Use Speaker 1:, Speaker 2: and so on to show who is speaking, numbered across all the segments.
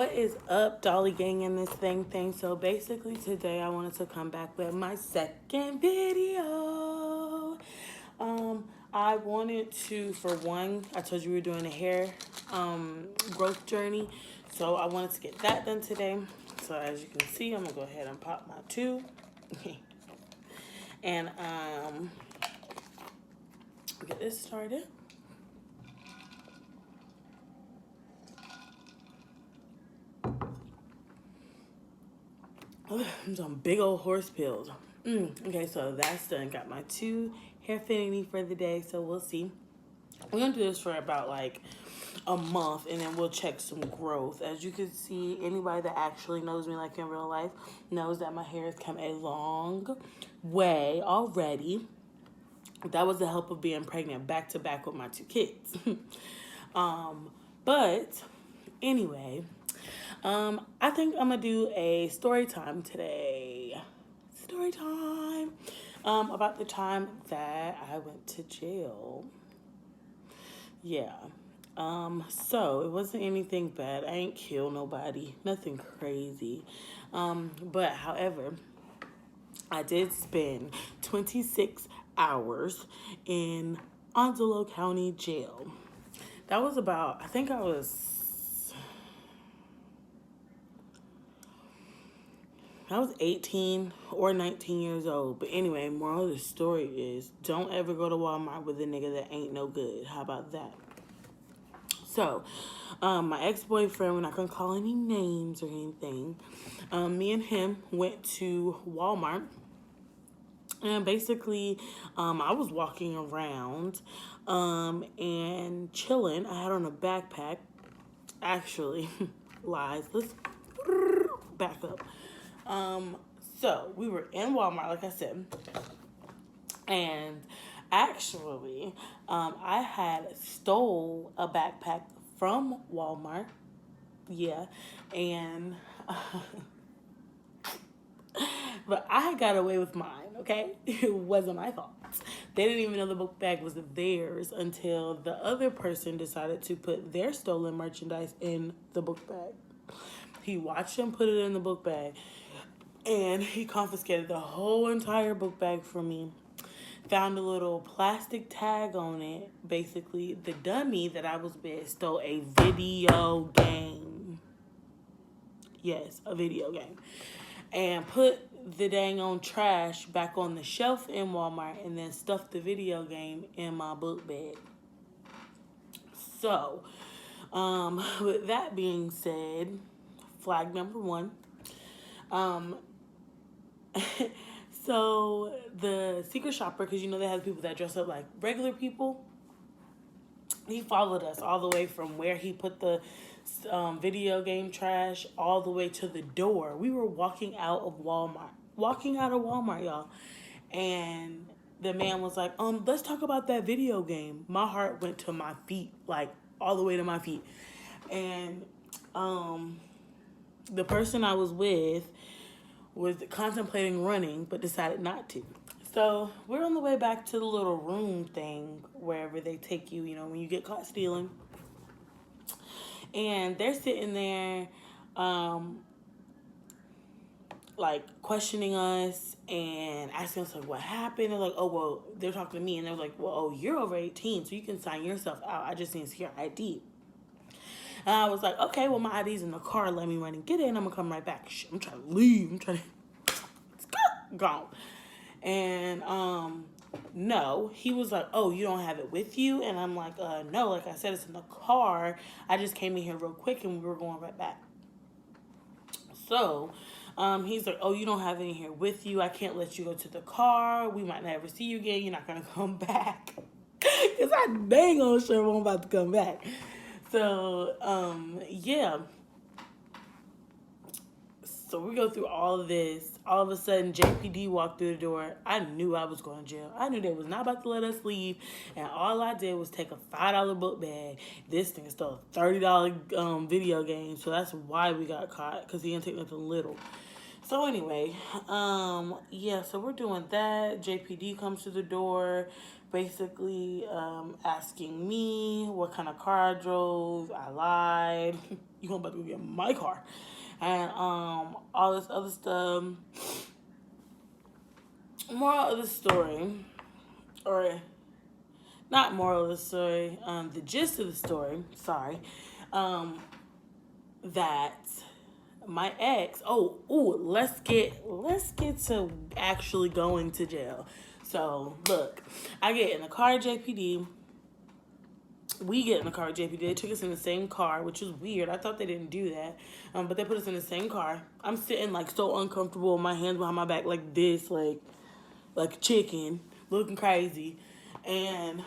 Speaker 1: What is up, Dolly Gang, in this thing? So basically today I wanted to come back with my second video. I wanted to, for one, I told you we were doing a hair growth journey. So I wanted to get that done today. So as you can see, I'm gonna go ahead and pop my two. And get this started. Oh, some big old horse pills. Okay, so that's done. Got my two hair fitting for the day, so we'll see. We're gonna do this for about like a month, and then we'll check some growth. As you can see, anybody that actually knows me like in real life knows that my hair has come a long way already. That was the help of being pregnant back to back with my two kids. But anyway, I think I'm gonna do a story time today. Story time. About the time that I went to jail. Yeah. So it wasn't anything bad. I ain't killed nobody. Nothing crazy. But however, I did spend 26 hours in Onslow County Jail. That was about, I think I was 18 or 19 years old. But anyway, moral of the story is don't ever go to Walmart with a nigga that ain't no good. How about that? So, my ex-boyfriend, we're not going to call any names or anything. Me and him went to Walmart. And basically, I was walking around and chilling. I had on a backpack. Actually, lies. Let's back up. So we were in Walmart, like I said, and actually, I had stole a backpack from Walmart. Yeah, and but I got away with mine. Okay, it wasn't my fault. They didn't even know the book bag was theirs until the other person decided to put their stolen merchandise in the book bag. He watched them put it in the book bag, and he confiscated the whole entire book bag from me. Found a little plastic tag on it. Basically, the dummy that I was with stole a video game. Yes, a video game. And put the dang on trash back on the shelf in Walmart, and then stuffed the video game in my book bag. So, with that being said, flag number one. So the secret shopper, because you know they have people that dress up like regular people, he followed us all the way from where he put the video game trash all the way to the door. We were walking out of Walmart, y'all. And the man was like, let's talk about that video game. My heart went to my feet, like all the way to my feet. And the person I was with was contemplating running, but decided not to. So we're on the way back to the little room thing, wherever they take you, you know, when you get caught stealing. And they're sitting there, like, questioning us and asking us, like, what happened? They're like, oh, well, they're talking to me. And they're like, well, oh, you're over 18, so you can sign yourself out. I just need to see your ID. And I was like, okay, well, my ID's in the car. Let me run and get it, and I'm going to come right back. I'm trying to leave. I'm trying to... Gone. And, no. He was like, oh, you don't have it with you? And I'm like, no. Like I said, it's in the car. I just came in here real quick, and we were going right back. So, he's like, oh, you don't have it in here with you. I can't let you go to the car. We might never see you again. You're not going to come back. Because I dang on sure I'm about to come back. So, yeah. So we go through all of this. All of a sudden, JPD walked through the door. I knew I was going to jail. I knew they was not about to let us leave. And all I did was take a $5 book bag. This thing stole a $30 video game. So that's why we got caught. Because he didn't take nothing little. So anyway, yeah, so we're doing that. JPD comes to the door. basically asking me what kind of car I drove. I lied. You want about to go get my car. And all this other stuff. Moral of the story, or not moral of the story, the gist of the story, sorry, that my ex, let's get to actually going to jail. So look, I get in the car at JPD. We get in the car at JPD. They took us in the same car, which was weird. I thought they didn't do that, but they put us in the same car. I'm sitting like so uncomfortable, my hands behind my back like this, like a chicken, looking crazy. And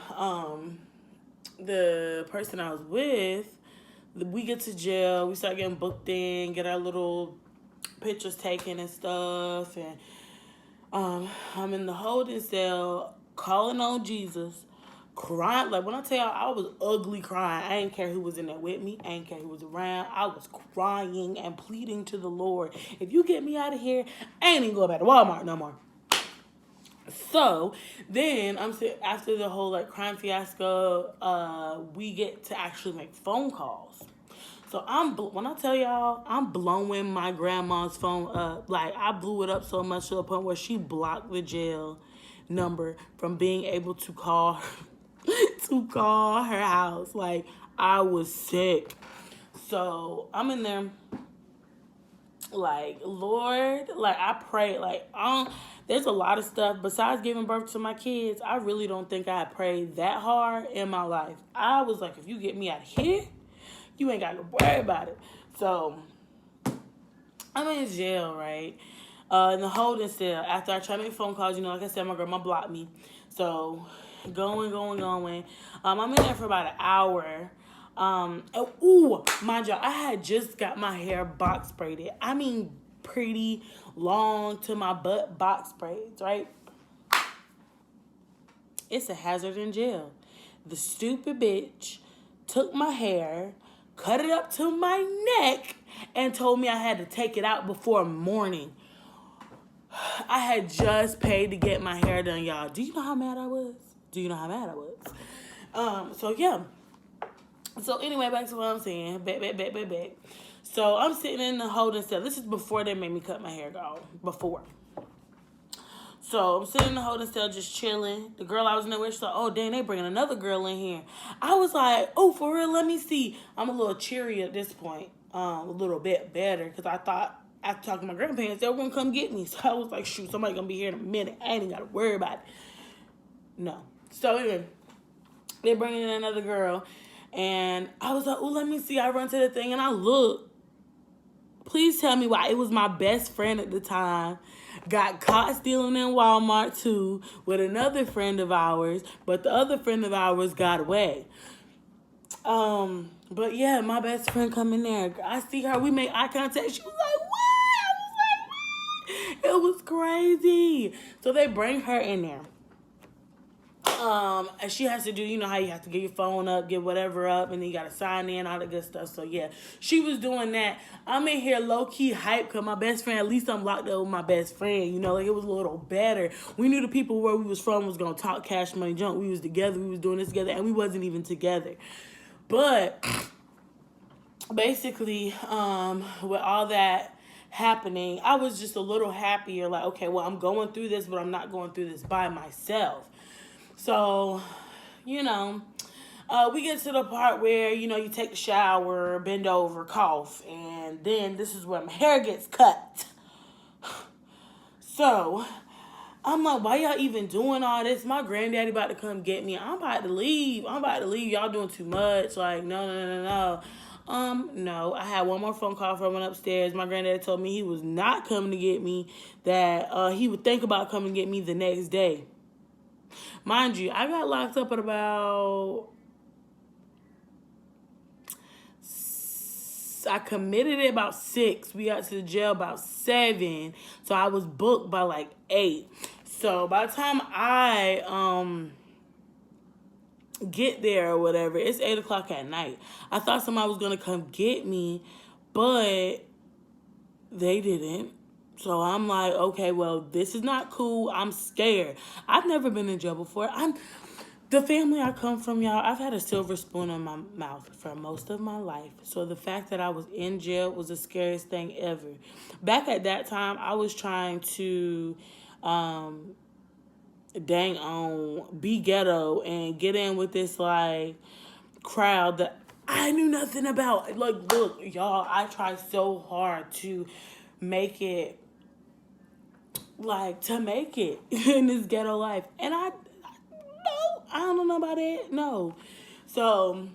Speaker 1: the person I was with, we get to jail. We start getting booked in, get our little pictures taken and stuff. And I'm in the holding cell, calling on Jesus, crying. Like, when I tell y'all, I was ugly crying. I didn't care who was in there with me. I didn't care who was around. I was crying and pleading to the Lord. If you get me out of here, I ain't even going back to Walmart no more. So then after the whole like crime fiasco, we get to actually make phone calls. So when I tell y'all, I'm blowing my grandma's phone up. Like, I blew it up so much to the point where she blocked the jail number from being able to call her house. Like, I was sick. So I'm in there like, Lord, like, I pray, like, there's a lot of stuff besides giving birth to my kids. I really don't think I prayed that hard in my life. I was like, if you get me out of here, you ain't got to worry about it. So I'm in jail, right? In the holding cell. After I try to make phone calls, like I said, my grandma blocked me. So going. I'm in there for about an hour. Mind y'all, I had just got my hair box braided. I mean, pretty long to my butt box braids, right? It's a hazard in jail. The stupid bitch took my hair, cut it up to my neck, and told me I had to take it out before morning. I had just paid to get my hair done, y'all. Do you know how mad I was? So yeah. So anyway, back to what I'm saying. Back. So I'm sitting in the holding cell. This is before they made me cut my hair, y'all. Before. So I'm sitting in the holding cell just chilling. The girl I was in there with, she's like, oh, dang, they bringing another girl in here. I was like, oh, for real, let me see. I'm a little cheery at this point. A little bit better, because I thought, after talking to my grandparents, they were going to come get me. So I was like, shoot, somebody going to be here in a minute. I ain't even got to worry about it. No. So anyway, they're bringing in another girl. And I was like, oh, let me see. I run to the thing and I look. Please tell me why it was my best friend at the time. Got caught stealing in Walmart too with another friend of ours. But the other friend of ours got away. But yeah, my best friend come in there. I see her. We make eye contact. She was like, what? I was like, what? It was crazy. So they bring her in there. And she has to do, how you have to get your phone up, get whatever up, and then you got to sign in, all that good stuff. So, yeah, she was doing that. I'm in here low-key hype because my best friend, at least I'm locked up with my best friend. Like, it was a little better. We knew the people where we was from was going to talk cash money junk. We was together. We was doing this together, and we wasn't even together. But, basically, with all that happening, I was just a little happier. Like, okay, well, I'm going through this, but I'm not going through this by myself. So, we get to the part where, you take the shower, bend over, cough, and then this is where my hair gets cut. So, I'm like, why y'all even doing all this? My granddaddy about to come get me. I'm about to leave. Y'all doing too much. Like, no. No, I had one more phone call from him upstairs. My granddaddy told me he was not coming to get me, that he would think about coming to get me the next day. Mind you, I got locked up at I committed it about 6. We got to the jail about 7. So I was booked by like 8. So by the time I get there or whatever, it's 8 o'clock at night. I thought somebody was going to come get me, but they didn't. So I'm like, okay, well, this is not cool. I'm scared. I've never been in jail before. The family I come from, y'all, I've had a silver spoon in my mouth for most of my life. So the fact that I was in jail was the scariest thing ever. Back at that time, I was trying to dang on be ghetto and get in with this like crowd that I knew nothing about. Like, look, y'all, I tried so hard to make it in this ghetto life. And I don't know about it. No. So,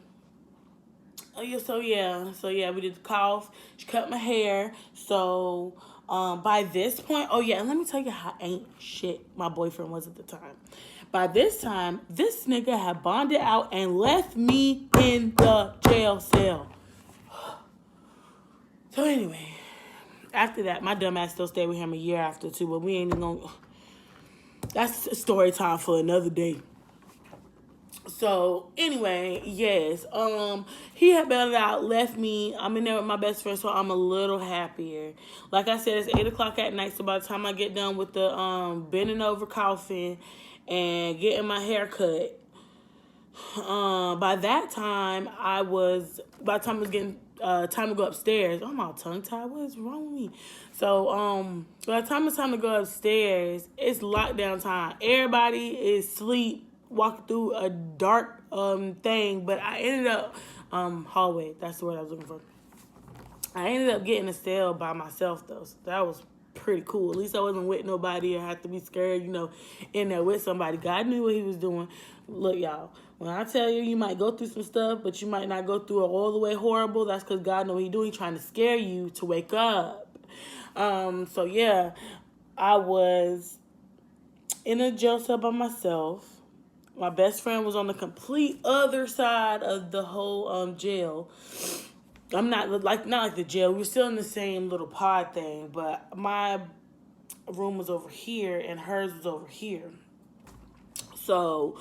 Speaker 1: we did the cough. She cut my hair. So, by this point, oh yeah, and let me tell you how ain't shit my boyfriend was at the time. By this time, this nigga had bonded out and left me in the jail cell. So anyway, after that, my dumb ass still stayed with him a year after too, but we ain't even gonna. That's a story time for another day. So anyway, yes, he had bailed out, left me. I'm in there with my best friend, so I'm a little happier. Like I said, it's 8:00 at night, so by the time I get done with the bending over coughing and getting my hair cut, by the time it was getting time to go upstairs. I'm all tongue tied. What is wrong with me? So by the time it's time to go upstairs, it's lockdown time. Everybody is asleep, walking through a dark thing. But I ended up hallway. That's the word I was looking for. I ended up getting a cell by myself though. So that was pretty cool. At least I wasn't with nobody or had to be scared, in there with somebody. God knew what he was doing. Look, y'all, when I tell you might go through some stuff, but you might not go through it all the way horrible, that's because God knows what he's doing. He's trying to scare you to wake up. So yeah, I was in a jail cell by myself. My best friend was on the complete other side of the whole jail. I'm not like the jail. We were still in the same little pod thing, but my room was over here and hers was over here. So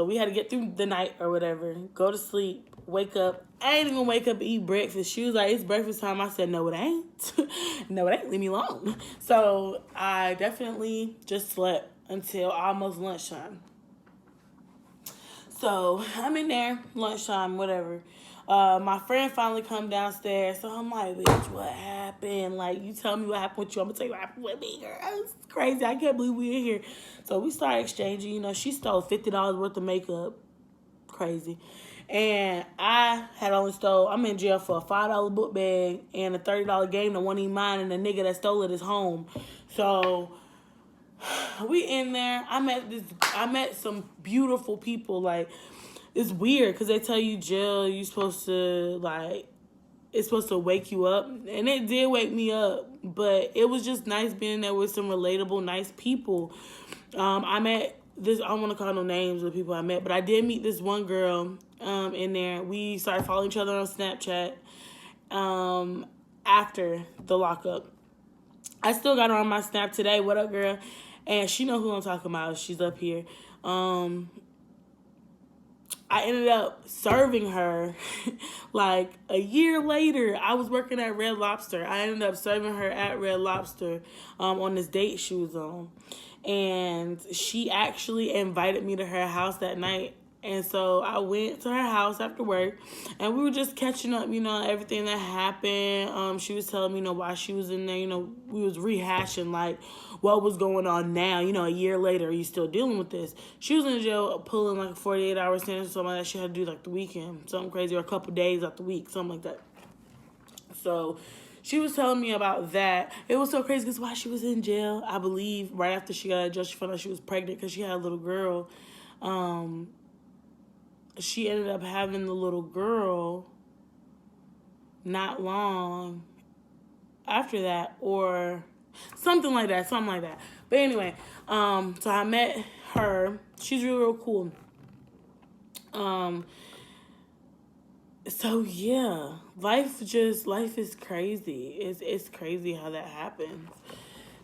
Speaker 1: we had to get through the night or whatever, go to sleep, wake up. I ain't even wake up and eat breakfast. She was like, it's breakfast time. I said, no, it ain't. No, it ain't. Leave me alone. So I definitely just slept until almost lunchtime. So I'm in there, lunchtime, whatever. My friend finally come downstairs, so I'm like, bitch, what happened? Like, you tell me what happened with you, I'm gonna tell you what happened with me, girl. It's crazy. I can't believe we in here. So we started exchanging. She stole $50 worth of makeup. Crazy. And I had only I'm in jail for a $5 book bag and a $30 game that wasn't even mine, and the nigga that stole it is home. So we in there. I met some beautiful people. Like, it's weird because they tell you jail, you supposed to it's supposed to wake you up, and it did wake me up. But it was just nice being there with some relatable, nice people. I met this. I don't want to call no names of the people I met, but I did meet this one girl in there. We started following each other on Snapchat after the lockup. I still got her on my Snap today. What up, girl? And she know who I'm talking about. She's up here. I ended up serving her like a year later. I was working at Red Lobster. I ended up serving her at Red Lobster on this date she was on. And she actually invited me to her house that night. And so I went to her house after work, and we were just catching up, everything that happened. She was telling me, why she was in there. We was rehashing, like, what was going on now. A year later, are you still dealing with this? She was in jail pulling, like, a 48-hour sentence or something like that. She had to do, like, the weekend, something crazy, or a couple days out the week, something like that. So she was telling me about that. It was so crazy because while she was in jail, I believe, right after she got out of jail, she found out she was pregnant because she had a little girl. She ended up having the little girl not long after that, or something like that. But anyway, so I met her. She's real cool. So yeah, life is crazy. It's crazy how that happens.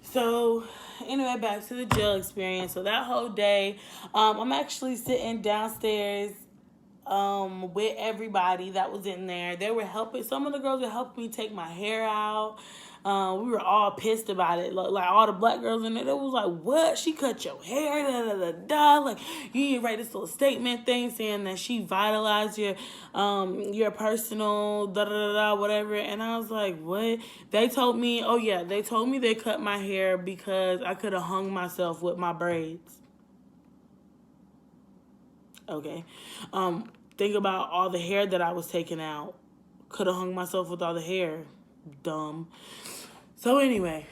Speaker 1: So anyway, back to the jail experience. So that whole day, I'm actually sitting downstairs with everybody that was in there. They were helping. Some of the girls were helping me take my hair out. We were all pissed about it. Like all the black girls in there, it was like, what? She cut your hair, da da da da. Like you need to write this little statement thing saying that she vitalized your personal da da da da whatever. And I was like, what? They told me, oh yeah, they told me they cut my hair because I could have hung myself with my braids. Okay. Think about all the hair that I was taking out. Could have hung myself with all the hair. Dumb. So anyway,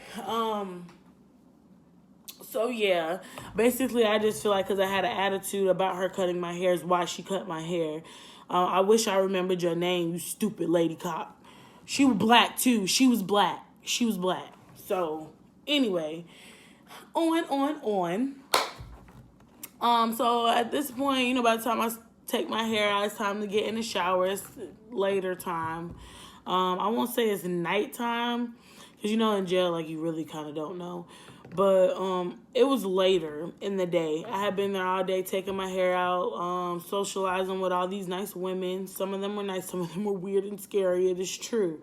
Speaker 1: so yeah, basically I just feel like because I had an attitude about her cutting my hair is why she cut my hair. I wish I remembered your name, you stupid lady cop. She was black too. She was black. So anyway, on. So at this point, by the time I take my hair out, it's time to get in the shower. It's later time. I won't say it's nighttime, because in jail, like, you really kind of don't know. But it was later in the day. I had been there all day taking my hair out, socializing with all these nice women. Some of them were nice, some of them were weird and scary. It is true.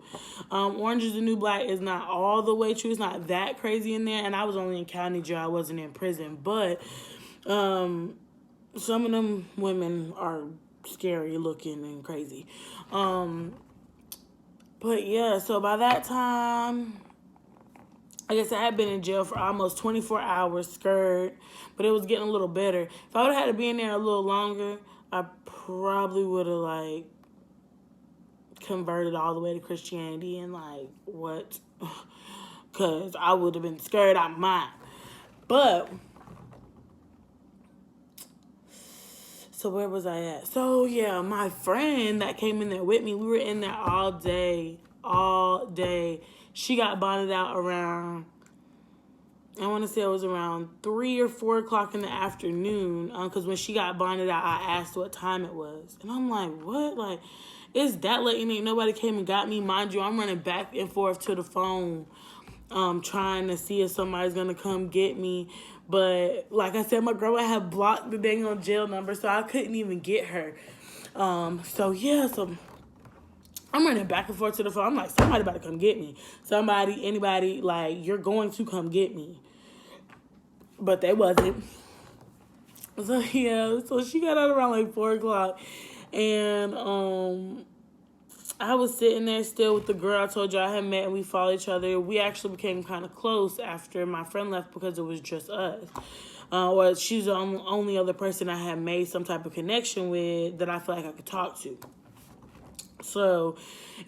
Speaker 1: Orange is the New Black is not all the way true. It's not that crazy in there. And I was only in county jail. I wasn't in prison. But some of them women are scary looking and crazy. But yeah, so by that time, I guess I had been in jail for almost 24 hours, scared, but it was getting a little better. If I would have had to be in there a little longer, I probably would have, like, converted all the way to Christianity and, like, what? Because I would have been scared out of my mind. But, so where was I at? So, yeah, my friend that came in there with me, we were in there all day. She got bonded out around, I want to say it was around 3 or 4 o'clock in the afternoon. Because when she got bonded out, I asked what time it was. And I'm like, what? Like, it's that late and ain't nobody came and got me. Mind you, I'm running back and forth to the phone, trying to see if somebody's going to come get me. But like I said, my girl had blocked the dang on jail number, so I couldn't even get her. So I'm running back and forth to the phone. I'm like, somebody about to come get me. Somebody, anybody, like, you're going to come get me. But they wasn't. So, yeah. So, she got out around, like, 4 o'clock. And I was sitting there still with the girl I told you I had met, and we followed each other. We actually became kind of close after my friend left because it was just us. Or she's the only other person I had made some type of connection with that I feel like I could talk to. So,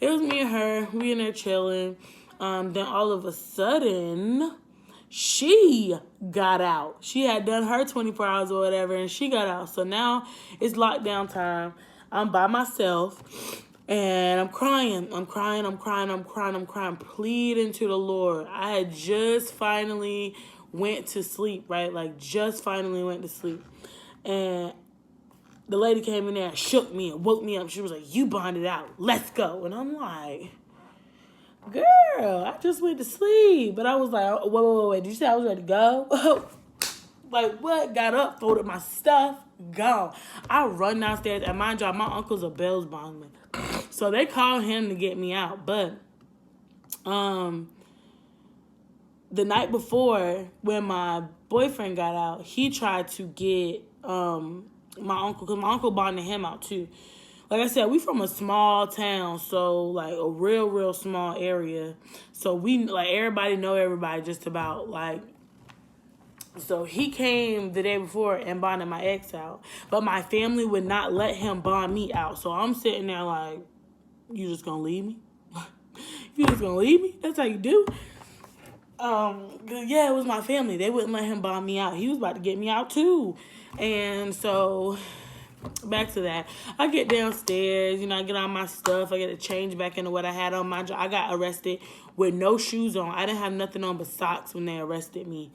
Speaker 1: it was me and her. We in there chilling. Then all of a sudden, she got out. She had done her 24 hours or whatever, and she got out. So now it's lockdown time. I'm by myself, and I'm crying. I'm pleading to the Lord. I had just finally went to sleep, right? Like, just finally went to sleep. And the lady came in there and shook me and woke me up. She was like, you bonded out. Let's go. And I'm like, girl, I just went to sleep. But I was like, wait. Did you say I was ready to go? Like, what? Got up, folded my stuff, gone. I run downstairs. And mind you, my uncle's a bail bondsman. So they called him to get me out. But the night before, when my boyfriend got out, he tried to get my uncle, because my uncle bonded him out too. Like I said, we from a small town, so like a real small area. So we, like, everybody know everybody just about, like. So he came the day before and bonded my ex out, but my family would not let him bond me out. So I'm sitting there like, you just gonna leave me? You just gonna leave me? That's how you do? Yeah, it was my family. They wouldn't let him bond me out. He was about to get me out too. And so, back to that. I get downstairs, I get all my stuff. I get to change back into what I had on. I got arrested with no shoes on. I didn't have nothing on but socks when they arrested me.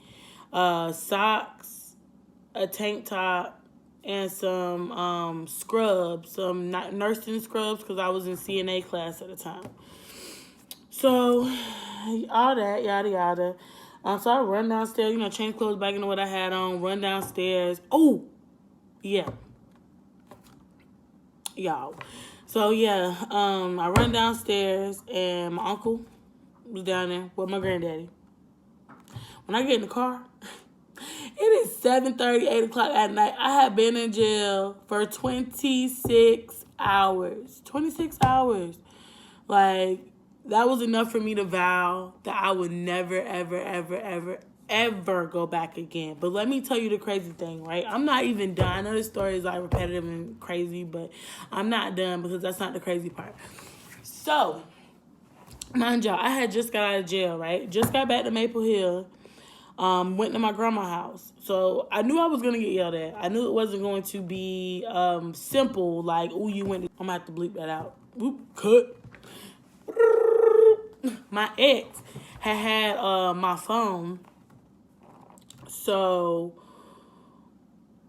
Speaker 1: Socks, a tank top, and some scrubs, some nursing scrubs, because I was in CNA class at the time. So, all that, yada, yada. So I run downstairs, change clothes back into what I had on, run downstairs. Oh, yeah. Y'all. So, yeah, I run downstairs, and my uncle was down there with my granddaddy. When I get in the car, it is 7:30, 8 o'clock at night. I have been in jail for 26 hours. 26 hours. Like, that was enough for me to vow that I would never, ever, ever, ever, ever go back again. But let me tell you the crazy thing, right? I'm not even done. I know this story is like repetitive and crazy, but I'm not done because that's not the crazy part. So, mind y'all, I had just got out of jail, right? Just got back to Maple Hill. Went to my grandma's house. So I knew I was going to get yelled at. I knew it wasn't going to be simple, like, oh, you went to... I'm going to have to bleep that out. Oop, cut. My ex had my phone. So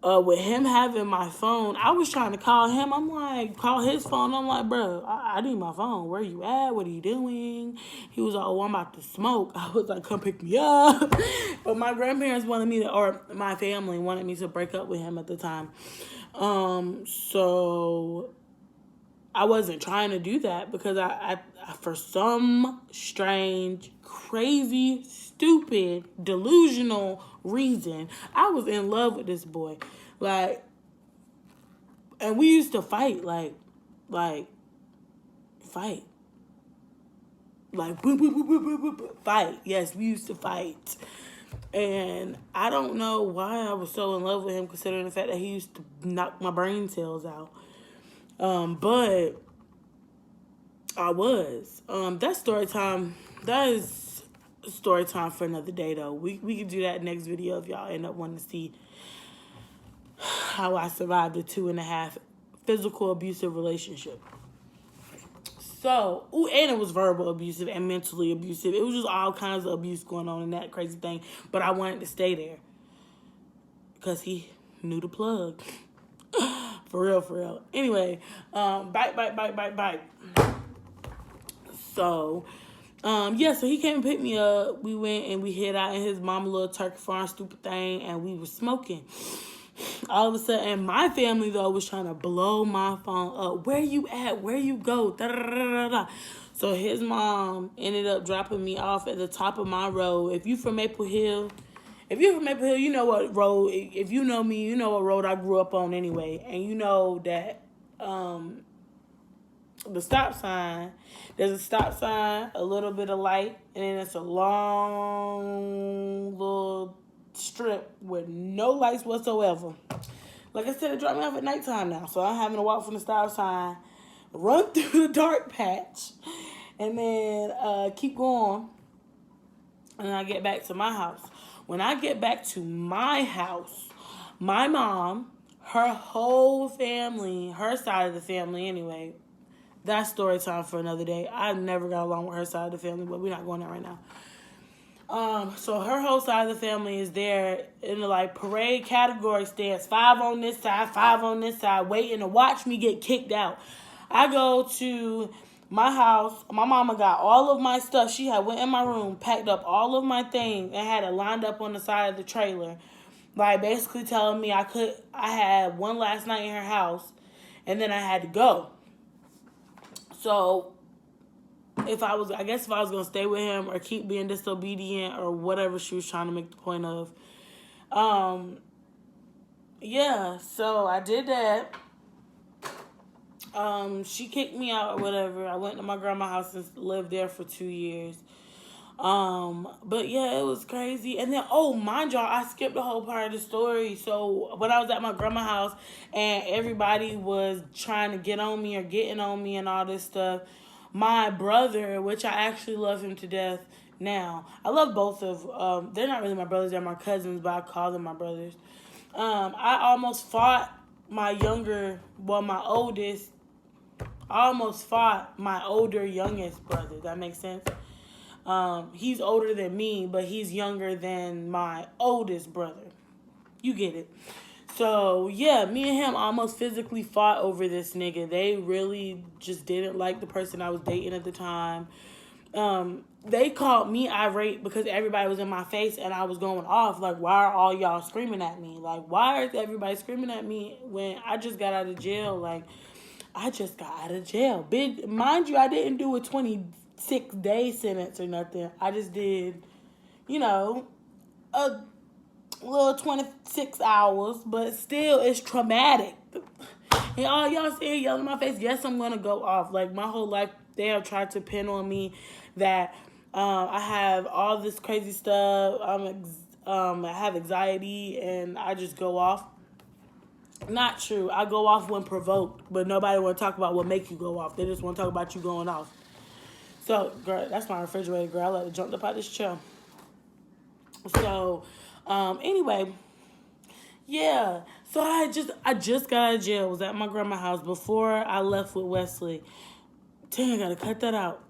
Speaker 1: with him having my phone, I was trying to call him. I'm like, call his phone. I'm like, bro, I need my phone. Where you at? What are you doing? He was like, oh, I'm about to smoke. I was like, come pick me up. But my grandparents wanted me to, or my family wanted me to break up with him at the time. So I wasn't trying to do that because I for some strange, crazy, stupid, delusional reason, I was in love with this boy. Like, and we used to fight, like, fight. Like, boop, boop, boop, boop, boop, boop, boop, fight. Yes, we used to fight. And I don't know why I was so in love with him, considering the fact that he used to knock my brain cells out. But I was. That's story time. That is story time for another day, though. We can do that next video if y'all end up wanting to see how I survived a 2.5 physical abusive relationship. So, and it was verbal abusive and mentally abusive. It was just all kinds of abuse going on in that crazy thing. But I wanted to stay there because he knew the plug. For real. Anyway, bite. So, so he came and picked me up. We went and we hid out in his mama little turkey farm stupid thing, and we were smoking. All of a sudden, my family, though, was trying to blow my phone up. Where you at? Where you go? Da-da-da-da-da. So his mom ended up dropping me off at the top of my road. If you're from Maple Hill, you know what road. If you know me, you know what road I grew up on anyway. And you know that the stop sign, there's a stop sign, a little bit of light, and then it's a long little strip with no lights whatsoever. Like I said, it dropped me off at nighttime now, so I'm having to walk from the stop sign, run through the dark patch, and then keep going, and I get back to my house. When I get back to my house, my mom, her whole family, her side of the family anyway, that's story time for another day. I never got along with her side of the family, but we're not going there right now. So her whole side of the family is there in the like parade category stance, 5 on this side, 5 on this side, waiting to watch me get kicked out. I go to my house. My mama got all of my stuff. She had went in my room, packed up all of my things, and had it lined up on the side of the trailer. Like basically telling me I had one last night in her house, and then I had to go. So if I was going to stay with him or keep being disobedient or whatever she was trying to make the point of. So I did that. She kicked me out or whatever. I went to my grandma's house and lived there for 2 years. But yeah, it was crazy. And then, mind y'all, I skipped the whole part of the story. So when I was at my grandma's house and everybody was trying to get on me or getting on me and all this stuff, my brother, which I actually love him to death now. I love both of, they're not really my brothers, they're my cousins, but I call them my brothers. I almost fought my oldest, I almost fought my older, youngest brother. That makes sense? He's older than me, but he's younger than my oldest brother. You get it. So, yeah, me and him almost physically fought over this nigga. They really just didn't like the person I was dating at the time. They called me irate because everybody was in my face and I was going off. Like, why are all y'all screaming at me? Like, why is everybody screaming at me when I just got out of jail? Like, I just got out of jail. Mind you, I didn't do a 20 6-day sentence or nothing. I just did, you know, a little 26 hours, but still it's traumatic. And all y'all saying, yelling in my face, yes, I'm going to go off. Like, my whole life, they have tried to pin on me that I have all this crazy stuff. I have anxiety, and I just go off. Not true. I go off when provoked, but nobody want to talk about what make you go off. They just want to talk about you going off. So, girl, that's my refrigerator, girl. I like to jump up out this chair. So, anyway, yeah. So I just got out of jail. Was at my grandma's house before I left with Wesley. Dang, I gotta cut that out.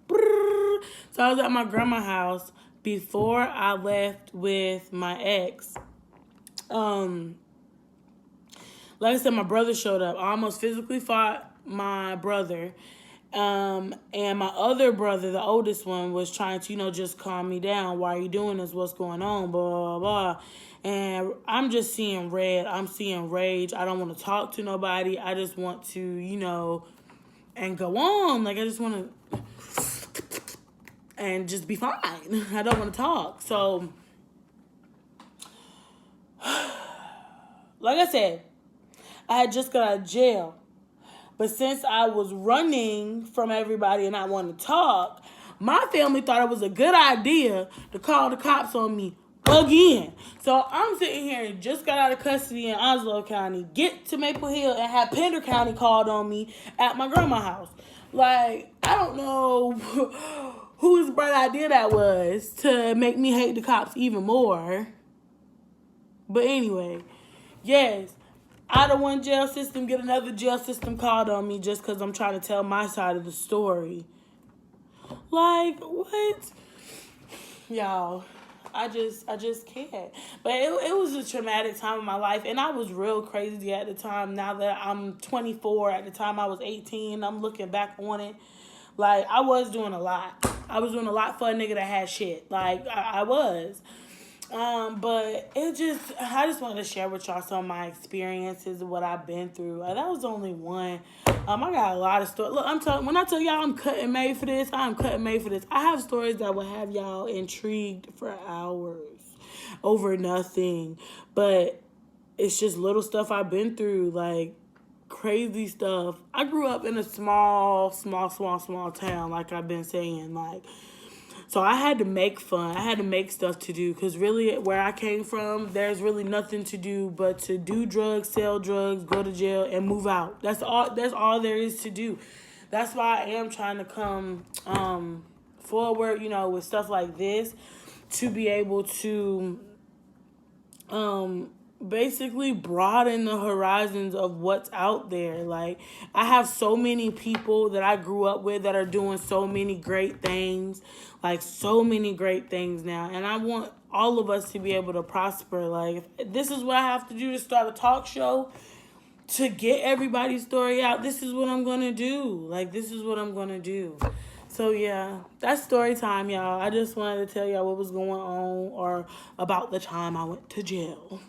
Speaker 1: So I was at my grandma's house before I left with my ex. Like I said, my brother showed up. I almost physically fought my brother. And my other brother, the oldest one, was trying to, just calm me down. Why are you doing this? What's going on? Blah, blah, blah. And I'm just seeing red. I'm seeing rage. I don't want to talk to nobody. I just want to, and go on. Like, I just want to, and just be fine. I don't want to talk. So, like I said, I had just got out of jail. But since I was running from everybody and I wanted to talk, my family thought it was a good idea to call the cops on me again. So I'm sitting here and just got out of custody in Onslow County, get to Maple Hill, and have Pender County called on me at my grandma's house. Like, I don't know whose bright idea that was to make me hate the cops even more. But anyway, yes. Out of one jail system, get another jail system called on me just because I'm trying to tell my side of the story. Like, what? Y'all, I just can't. But it was a traumatic time in my life, and I was real crazy at the time. Now that I'm 24, at the time I was 18, I'm looking back on it. Like, I was doing a lot. I was doing a lot for a nigga that had shit. Like, I was. But I just wanted to share with y'all some of my experiences of what I've been through. That was only one. I got a lot of stories. Look, when I tell y'all I'm cut and made for this, I'm cut and made for this. I have stories that will have y'all intrigued for hours over nothing. But it's just little stuff I've been through, like crazy stuff. I grew up in a small town, like I've been saying, like. So I had to make fun. I had to make stuff to do because really where I came from, there's really nothing to do but to do drugs, sell drugs, go to jail, and move out. That's all there is to do. That's why I am trying to come forward, with stuff like this to be able to basically broaden the horizons of what's out there. Like, I have so many people that I grew up with that are doing so many great things, like so many great things now. And I want all of us to be able to prosper. Like, if this is what I have to do to start a talk show to get everybody's story out, this is what I'm going to do. Like, this is what I'm going to do. So, yeah, that's story time, y'all. I just wanted to tell y'all what was going on or about the time I went to jail.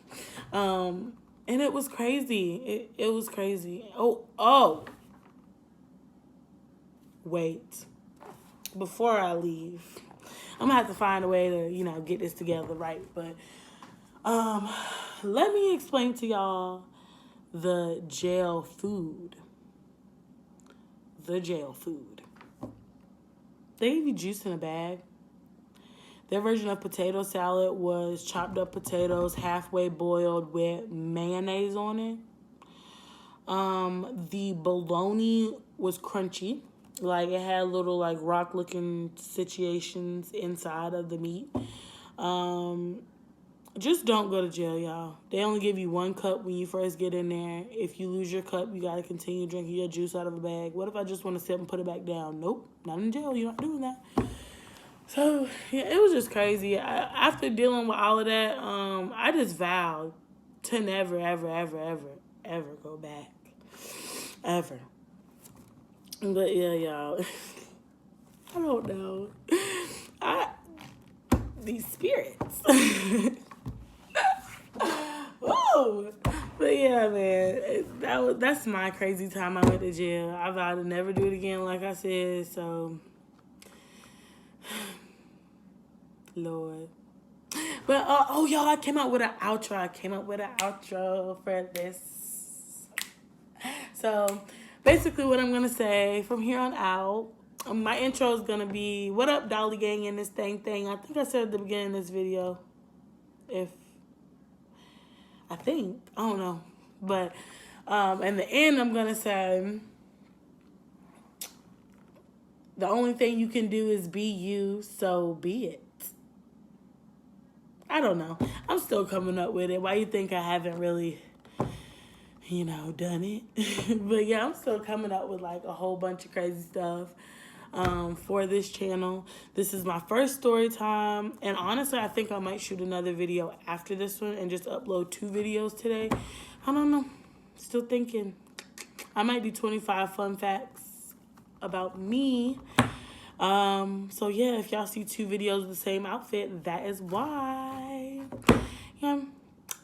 Speaker 1: And it was crazy. It was crazy. Oh. Wait. Before I leave, I'm going to have to find a way to, get this together right. But let me explain to y'all the jail food. The jail food. They give you juice in a bag. Their version of potato salad was chopped up potatoes, halfway boiled with mayonnaise on it. The bologna was crunchy. Like, it had little, rock-looking situations inside of the meat. Just don't go to jail, y'all. They only give you one cup when you first get in there. If you lose your cup, you got to continue drinking your juice out of a bag. What if I just want to sip and put it back down? Nope, not in jail. You're not doing that. So, yeah, it was just crazy. After dealing with all of that, I just vowed to never, ever, ever, ever, ever go back. Ever. But, yeah, y'all. I don't know. These spirits. Woo! But yeah, man, that's my crazy time I went to jail. I vowed to never do it again, like I said. So Lord. But, oh, y'all, I came up with an outro. For this. So, basically what I'm going to say from here on out, my intro is going to be, what up, Dolly Gang, in this thing. I think I said at the beginning of this video. I don't know. But, in the end, I'm going to say, the only thing you can do is be you, so be it. I don't know. I'm still coming up with it. Why you think I haven't really, done it? But yeah, I'm still coming up with like a whole bunch of crazy stuff for this channel. This is my first story time. And honestly, I think I might shoot another video after this one and just upload 2 videos today. I don't know. Still thinking. I might do 25 fun facts about me. So yeah, if y'all see 2 videos with the same outfit, that is why. Yeah.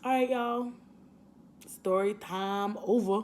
Speaker 1: All right, y'all. Story time over.